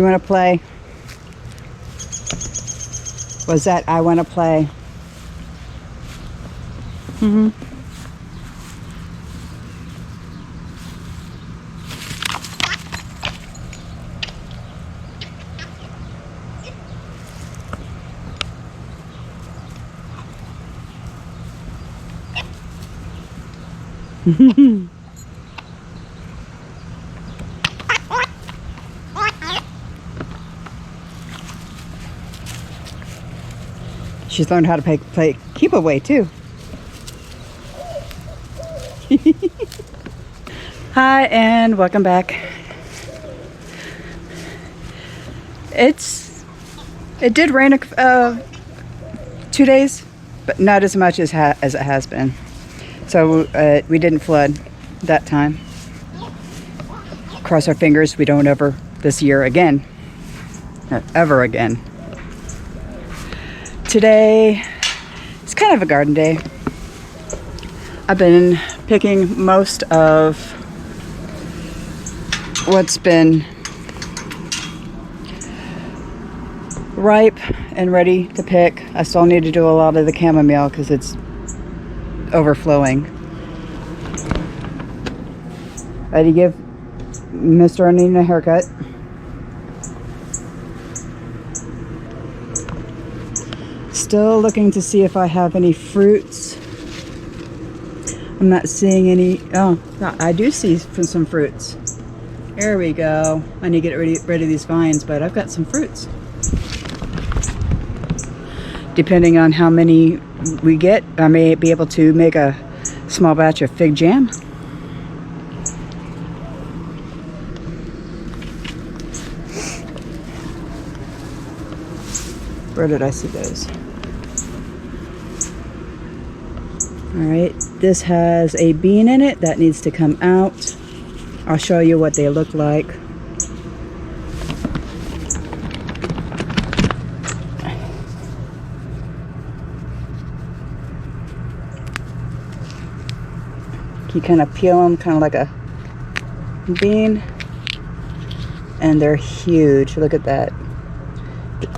You want to play? Was that I want to play? Mm-hmm. She's learned how to play keep away too. Hi and welcome back. It did rain 2 days, but not as much as it has been. So we didn't flood that time. Cross our fingers we don't ever this year again, or ever again. Today it's kind of a garden day. I've been picking most of what's been ripe and ready to pick. I still need to do a lot of the chamomile because it's overflowing. I had to give Mr. Onion a haircut. Still looking to see if I have any fruits. I'm not seeing any. Oh, I do see some fruits. There we go. I need to get rid of these vines, but I've got some fruits. Depending on how many we get, I may be able to make a small batch of fig jam. Where did I see those? Alright, this has a bean in it that needs to come out. I'll show you what they look like. You kind of peel them kind of like a bean, and they're huge. Look at that.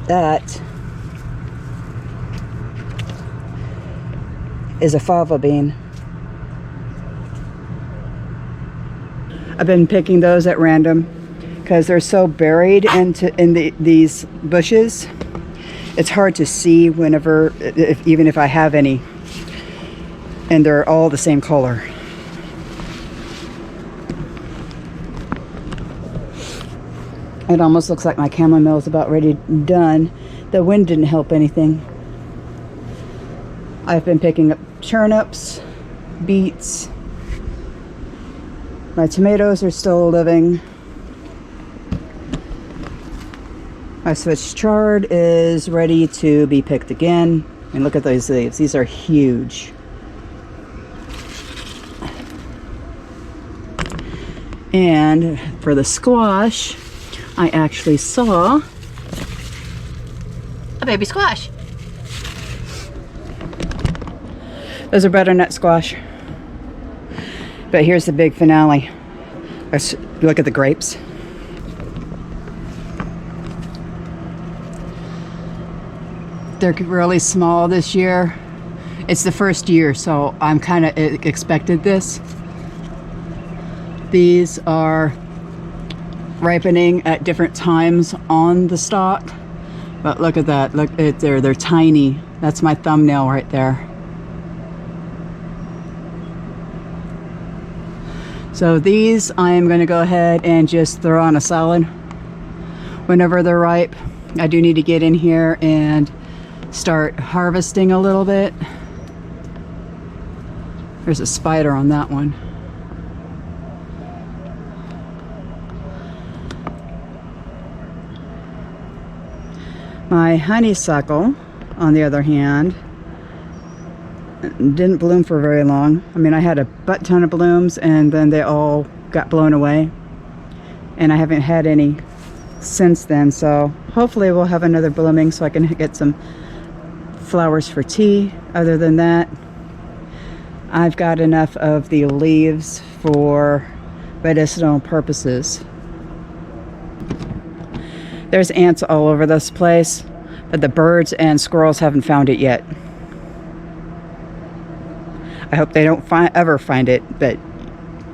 That is a fava bean. I've been picking those at random because they're so buried in these bushes. It's hard to see whenever, even if I have any, and they're all the same color. It almost looks like my chamomile is about ready done. The wind didn't help anything. I've been picking up turnips, beets. My tomatoes are still living. My Swiss chard is ready to be picked again. And look at those leaves. These are huge. And for the squash, I actually saw a baby squash. Those are butternut squash. But here's the big finale. Let's look at the grapes. They're really small this year. It's the first year, so I'm kind of expected this. These are ripening at different times on the stalk. But look at that. Look at they're tiny. That's my thumbnail right there. So these I am going to go ahead and just throw on a salad whenever they're ripe. I do need to get in here and start harvesting a little bit. There's a spider on that one. My honeysuckle, on the other hand, didn't bloom for very long. I mean, I had a butt ton of blooms and then they all got blown away. And I haven't had any since then, so hopefully we'll have another blooming so I can get some flowers for tea. Other than that, I've got enough of the leaves for medicinal purposes. There's ants all over this place, but the birds and squirrels haven't found it yet. I hope they don't ever find it, but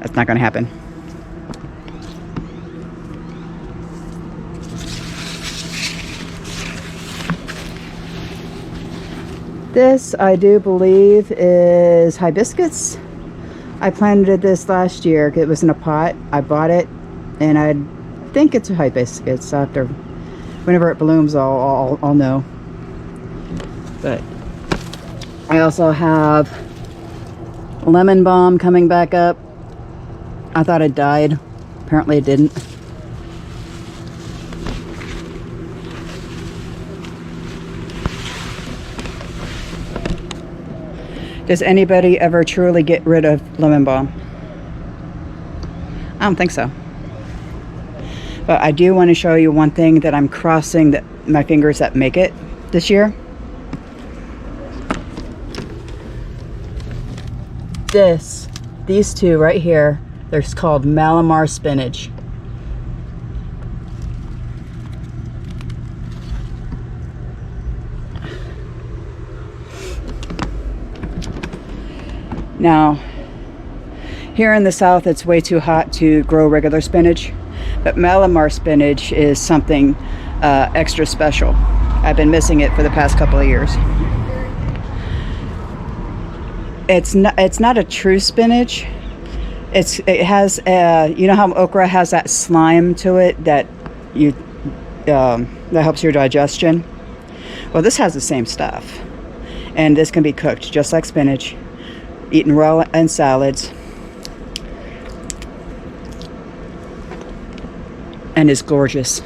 that's not going to happen. This, I do believe, is hibiscus. I planted this last year. It was in a pot. I bought it, and I think it's a hibiscus. After, whenever it blooms, I'll know. But I also have lemon balm coming back up. I thought it died. Apparently it didn't. Does anybody ever truly get rid of lemon balm? I don't think so. But I do want to show you one thing that I'm crossing my fingers that make it this year. These two right here, they're called Malamar spinach. Now, here in the South, it's way too hot to grow regular spinach, but Malamar spinach is something extra special. I've been missing it for the past couple of years. It's not a true spinach. It has you know how okra has that slime to it that helps your digestion. Well, this has the same stuff, and this can be cooked just like spinach, eaten raw in salads, and is gorgeous.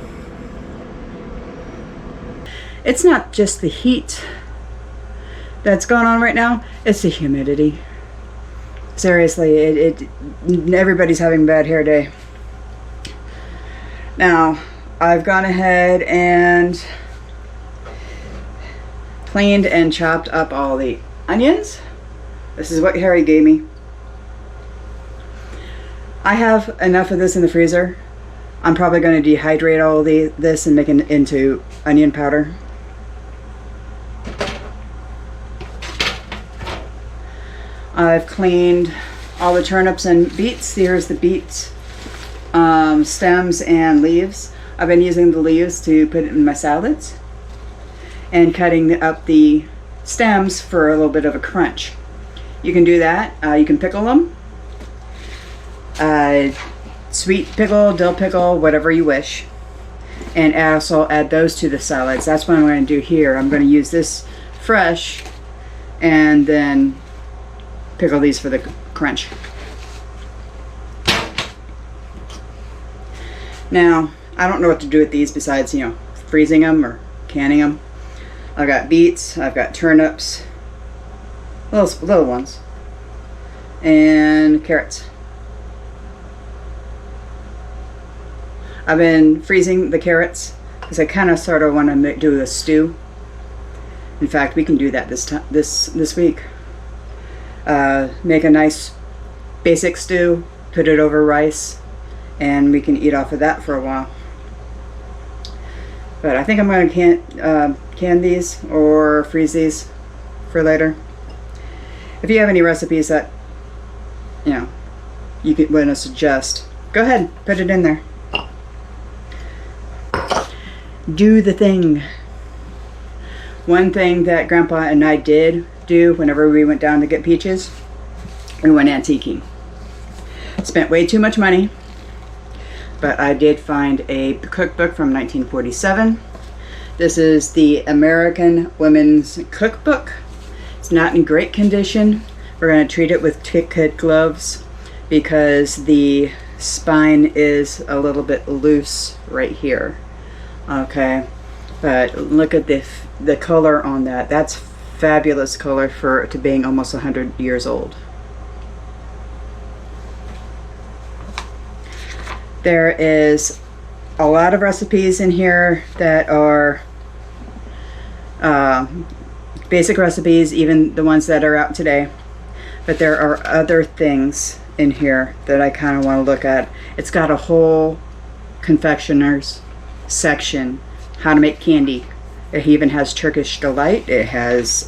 It's not just the heat that's going on right now, it's the humidity. Seriously, everybody's having a bad hair day. Now, I've gone ahead and cleaned and chopped up all the onions. This is what Harry gave me. I have enough of this in the freezer. I'm probably going to dehydrate all of this and make it into onion powder. I've cleaned all the turnips and beets. Here's the beets, stems and leaves. I've been using the leaves to put it in my salads and cutting up the stems for a little bit of a crunch. You can do that. You can pickle them. Sweet pickle, dill pickle, whatever you wish. And also add those to the salads. That's what I'm going to do here. I'm going to use this fresh and then pickle these for the crunch. Now, I don't know what to do with these besides, freezing them or canning them. I've got beets, I've got turnips, little ones, and carrots. I've been freezing the carrots because I kind of sort of want to do a stew. In fact, we can do that this week. Make a nice basic stew, put it over rice, and we can eat off of that for a while. But I think I'm going to can these or freeze these for later. If you have any recipes that you could want to suggest, go ahead, put it in there. Do the thing. One thing that Grandpa and I did do whenever we went down to get peaches, we went antiquing. Spent way too much money, but I did find a cookbook from 1947. This is the American Women's Cookbook. It's not in great condition. We're going to treat it with kid gloves because the spine is a little bit loose right here. Okay, but look at the color on that. That's fabulous color for to being almost 100 years old. There is a lot of recipes in here that are basic recipes, even the ones that are out today. But there are other things in here that I kind of want to look at. It's got a whole confectioner's section, how to make candy. It even has Turkish Delight. It has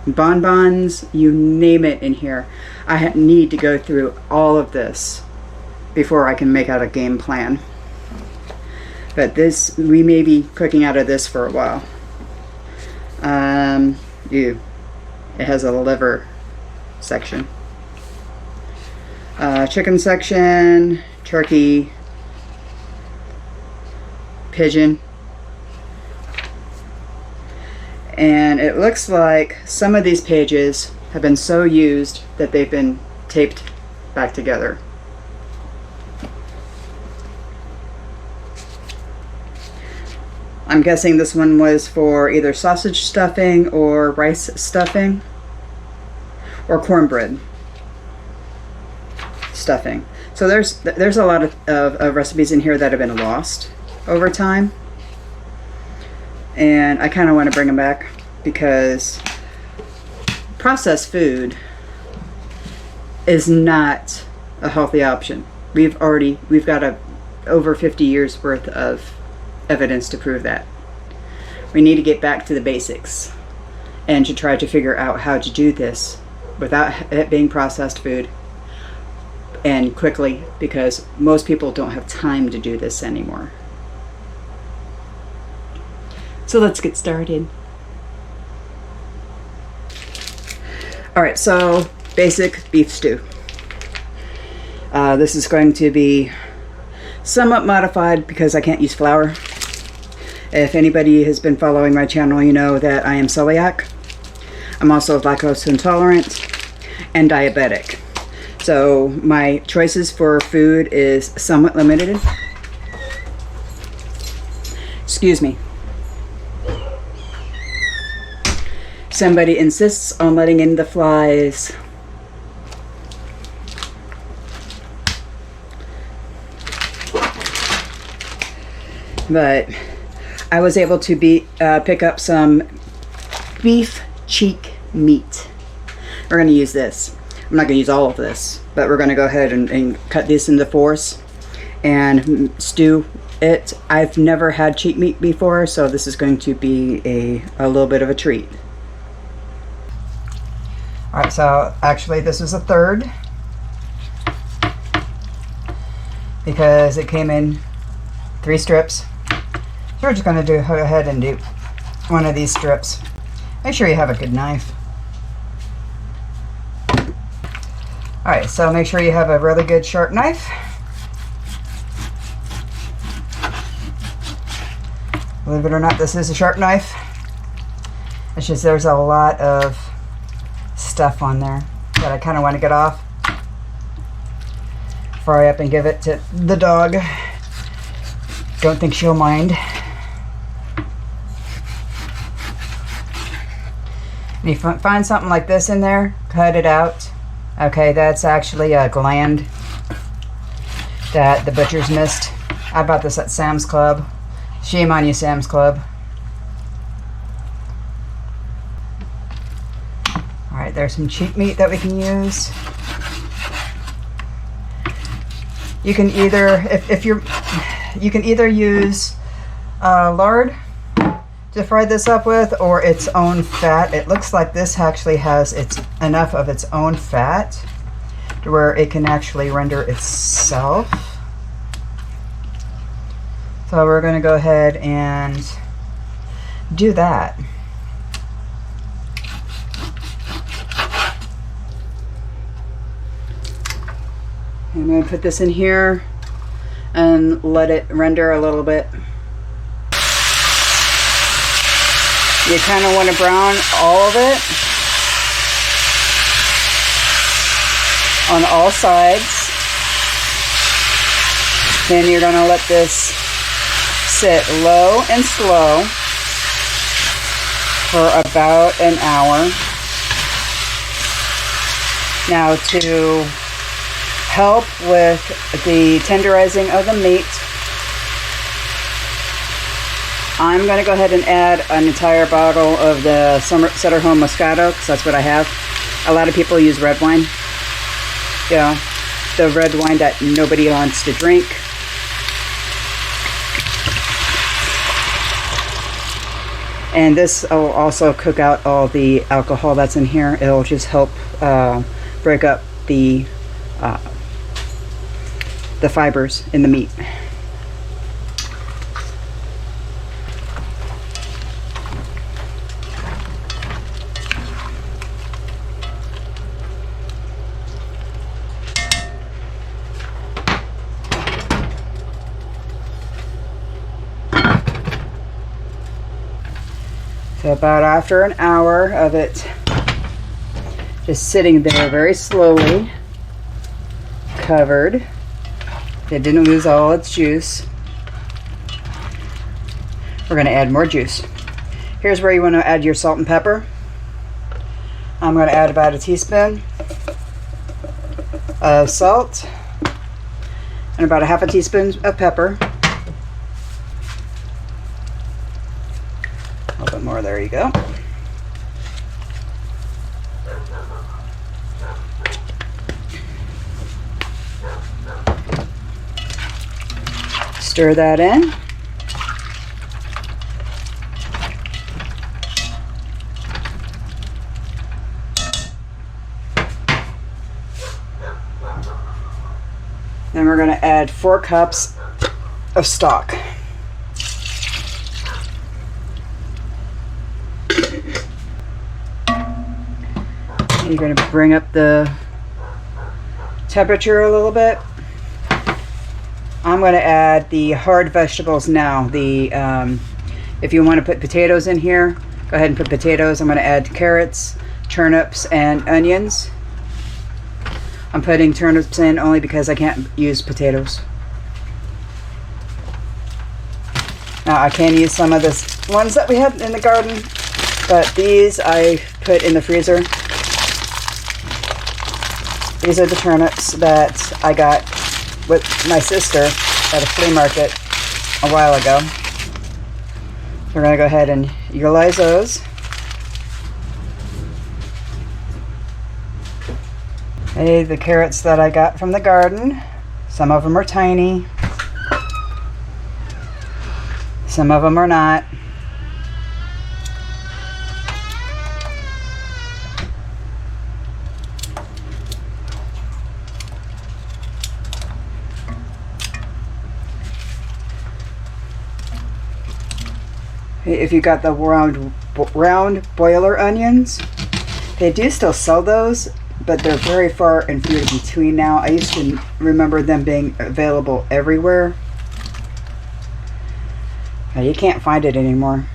bonbons, you name it in here. I need to go through all of this before I can make out a game plan. But this, we may be cooking out of this for a while. It has a liver section. Chicken section, turkey, pigeon. And it looks like some of these pages have been so used that they've been taped back together. I'm guessing this one was for either sausage stuffing or rice stuffing or cornbread stuffing. So there's a lot of recipes in here that have been lost over time. And I kind of want to bring them back because processed food is not a healthy option. We've got over 50 years worth of evidence to prove that. We need to get back to the basics and to try to figure out how to do this without it being processed food and quickly, because most people don't have time to do this anymore. So let's get started. Alright, so basic beef stew. This is going to be somewhat modified because I can't use flour. If anybody has been following my channel, you know that I am celiac. I'm also lactose intolerant and diabetic. So my choices for food is somewhat limited. Excuse me. Somebody insists on letting in the flies. But I was able to pick up some beef cheek meat. We're going to use this. I'm not going to use all of this, but we're going to go ahead and cut this into fours and stew it. I've never had cheek meat before, so this is going to be a little bit of a treat. Alright, so actually this is a third because it came in 3 strips. So we're just going to go ahead and do one of these strips. Make sure you have a good knife. Alright, so make sure you have a really good sharp knife. Believe it or not, this is a sharp knife. It's just there's a lot of stuff on there that I kind of want to get off. Fry up and give it to the dog. Don't think she'll mind. And if you find something like this in there, cut it out. Okay, that's actually a gland that the butchers missed. I bought this at Sam's Club. Shame on you, Sam's Club. Alright, there's some cheek meat that we can use. You can either, you can either use lard to fry this up with, or its own fat. It looks like this actually has enough of its own fat to where it can actually render itself. So we're going to go ahead and do that. I'm going to put this in here and let it render a little bit. You kind of want to brown all of it on all sides. Then you're going to let this sit low and slow for about an hour. Now, to help with the tenderizing of the meat, I'm going to go ahead and add an entire bottle of the Sutter Home Moscato, because that's what I have. A lot of people use red wine. You know, the red wine that nobody wants to drink. And this will also cook out all the alcohol that's in here. It'll just help break up the fibers in the meat. So about after an hour of it just sitting there very slowly, covered, it didn't lose all its juice, we're going to add more juice. Here's where you want to add your salt and pepper. I'm going to add about a teaspoon of salt and about a half a teaspoon of pepper. A little bit more, there you go. Stir that in. Then we're going to add 4 cups of stock. You're going to bring up the temperature a little bit. I'm going to add the hard vegetables now. If you want to put potatoes in here, go ahead and put potatoes. I'm going to add carrots, turnips, and onions. I'm putting turnips in only because I can't use potatoes. Now I can use some of the ones that we had in the garden, but these I put in the freezer. These are the turnips that I got with my sister at a flea market a while ago. We're going to go ahead and utilize those. Hey, the carrots that I got from the garden. Some of them are tiny. Some of them are not. If you got the round boiler onions, they do still sell those, but they're very far and few in between now. I used to remember them being available everywhere. You can't find it anymore.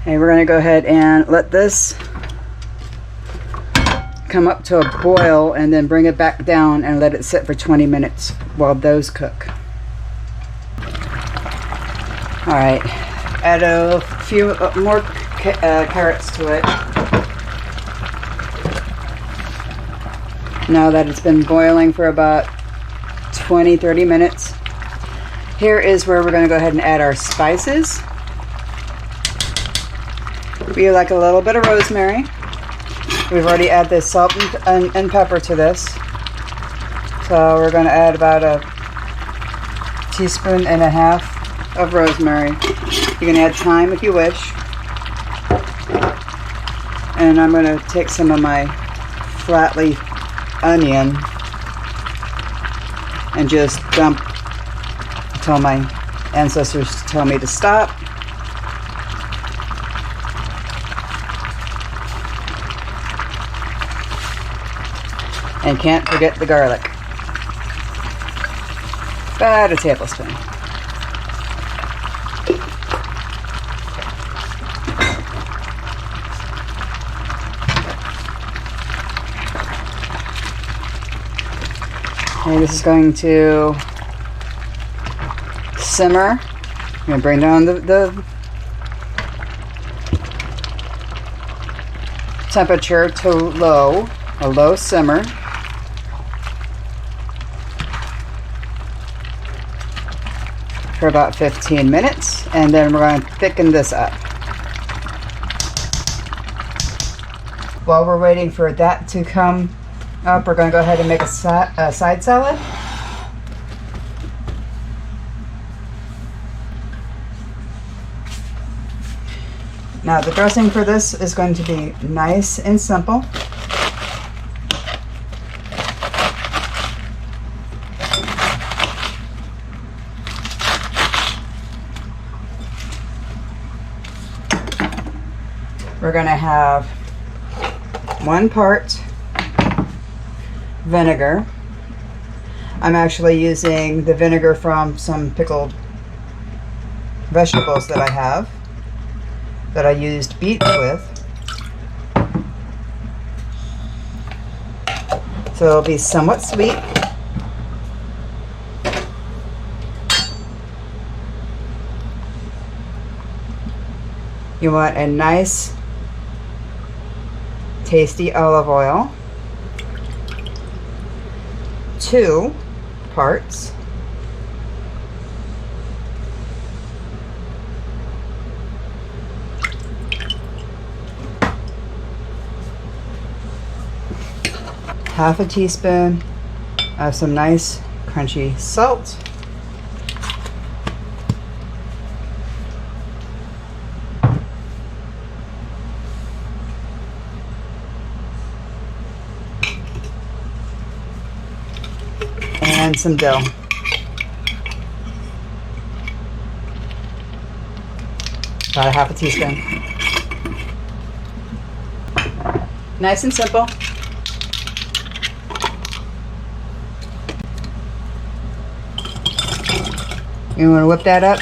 Okay, we're going to go ahead and let this come up to a boil and then bring it back down and let it sit for 20 minutes while those cook. Alright, add a few more carrots to it. Now that it's been boiling for about 20-30 minutes, here is where we're going to go ahead and add our spices. We like a little bit of rosemary. We've already added this salt and pepper to this. So we're going to add about a teaspoon and a half of rosemary. You can add thyme if you wish. And I'm going to take some of my flat leaf onion and just dump until my ancestors tell me to stop. And can't forget the garlic. About a tablespoon. Okay, this is going to simmer. I'm going to bring down the temperature to low, a low simmer. For about 15 minutes, and then we're going to thicken this up. while we're waiting for that to come up, we're going to go ahead and make a side salad. Now the dressing for this is going to be nice and simple. We're going to have 1 part vinegar. I'm actually using the vinegar from some pickled vegetables that I have, that I used beets with. So it'll be somewhat sweet. You want a nice, tasty olive oil. 2 parts. Half a teaspoon of some nice crunchy salt. And some dill. About a half a teaspoon. Nice and simple. You want to whip that up.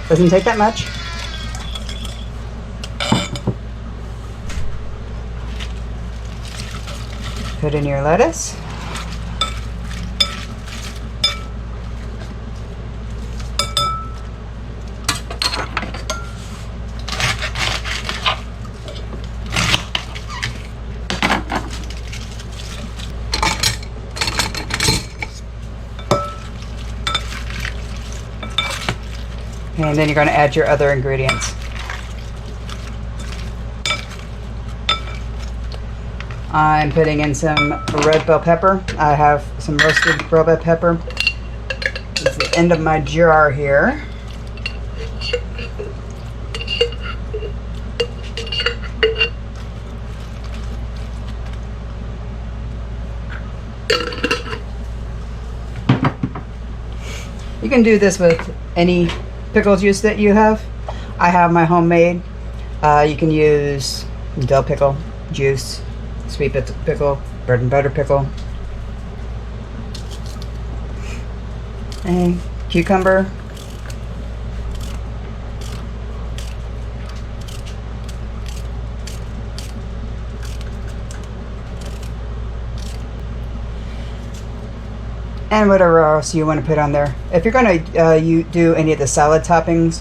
Doesn't take that much. Put in your lettuce. And then you're going to add your other ingredients. I'm putting in some red bell pepper. I have some roasted red bell pepper. It's the end of my jar here. You can do this with any pickle juice that you have. I have my homemade. You can use dill pickle juice, sweet pickle, bread and butter pickle, and cucumber. And whatever else you want to put on there. If you're going to you do any of the salad toppings,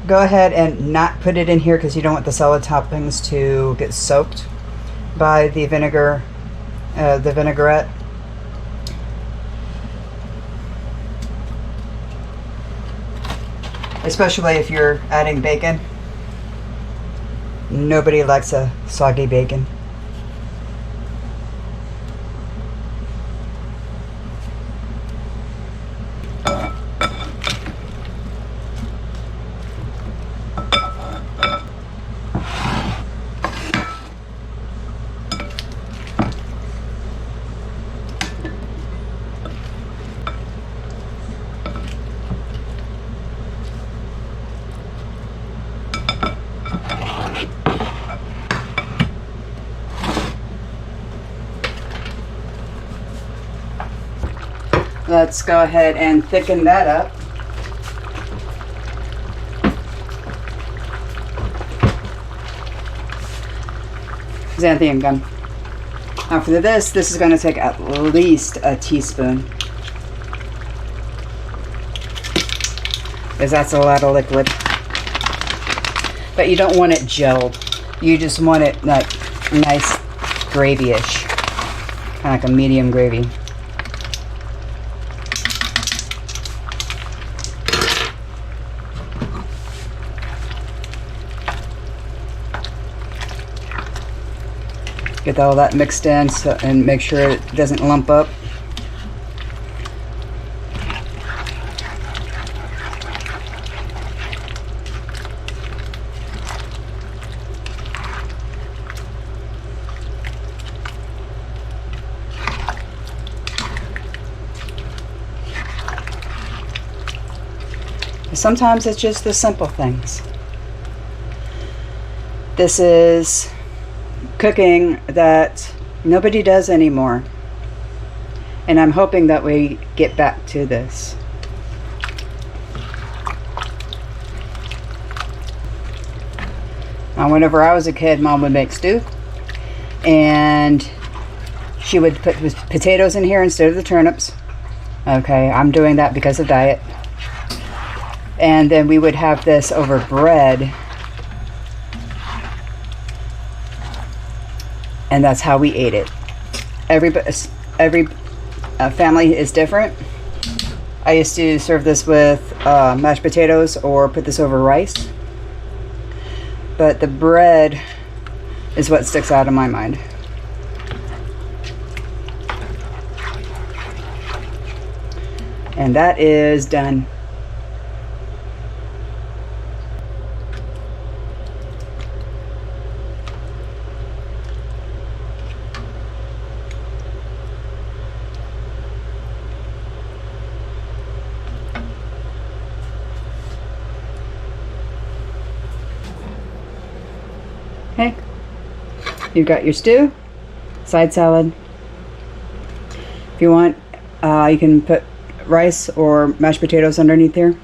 go ahead and not put it in here because you don't want the salad toppings to get soaked by the vinegar, the vinaigrette. Especially if you're adding bacon. Nobody likes a soggy bacon. Let's go ahead and thicken that up. Xanthan gum. Now for this is going to take at least a teaspoon, because that's a lot of liquid. But you don't want it gelled. You just want it like nice gravy-ish, kind of like a medium gravy. Get all that mixed in and make sure it doesn't lump up. Sometimes it's just the simple things. This is cooking that nobody does anymore. And I'm hoping that we get back to this. Now, whenever I was a kid, Mom would make stew. And she would put potatoes in here instead of the turnips. Okay, I'm doing that because of diet. And then we would have this over bread. And that's how we ate it. Every family is different. I used to serve this with mashed potatoes or put this over rice. But the bread is what sticks out in my mind. And that is done. Okay, you've got your stew, side salad. If you want, you can put rice or mashed potatoes underneath here.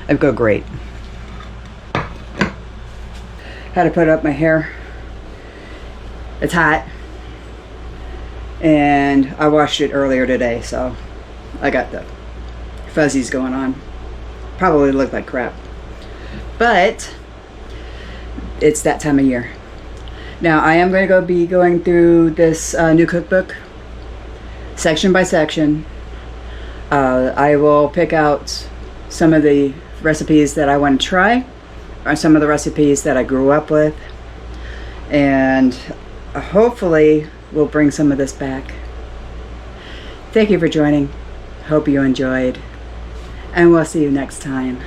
It'd go great. Had to put up my hair. It's hot. And I washed it earlier today, so I got the fuzzies going on. Probably look like crap. But it's that time of year. Now I am going to be going through this new cookbook section by section. I will pick out some of the recipes that I want to try, or some of the recipes that I grew up with, and hopefully we'll bring some of this back. Thank you for joining. Hope you enjoyed, and we'll see you next time.